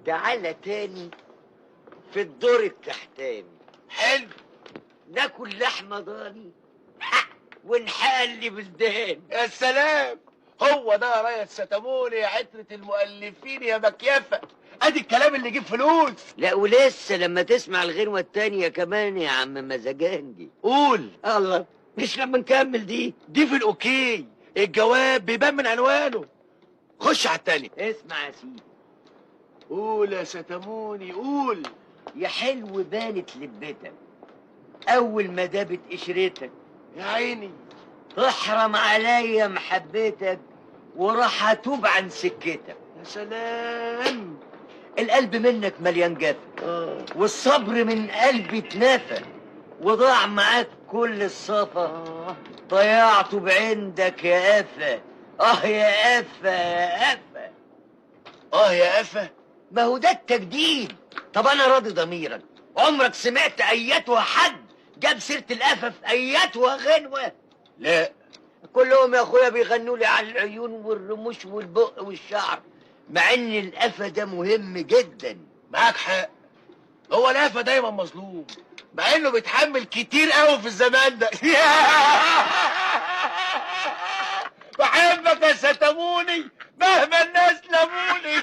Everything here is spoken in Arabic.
تعالى تاني في الدور التحتاني. حلو. ناكل لحمه ضاني ونحلي بالدهان. يا سلام، هو ده يا ريس ستاموني يا عترة المؤلفين يا مكيفة. ادي الكلام اللي يجيب فلوس. لا ولسه لما تسمع الغنوه التانيه كمان يا عم مزاجنجي. قول. الله، مش لما نكمل دي في الاوكي، الجواب بيبان من عنوانه. خش على التاني. اسمع يا سيدي. قول يا ستاموني قول. يا حلو بانت لبتك اول ما دابت قشرتك، يا عيني تحرم عليا محبتك وراح اتوب عن سكتك. يا سلام. القلب منك مليان جفا والصبر من قلبي اتنفى، وضاع معاك كل الصفا ضيعته بعندك يا قفا. يا قفا يا قفا. يا قفا. ما هو ده التجديد. طب انا راضي ضميرك. عمرك سمعت اياتها حد جاب سيره القفا في اياتها غنوه؟ لا، كلهم يا اخويا بيغنوا لي على العيون والرموش والبق والشعر، مع ان القفا ده مهم جدا. معاك حق، هو القفا دايما مظلوم مع انه بيتحمل كتير قوي في الزمان ده. بحبك يا ستاموني مهما الناس لموني.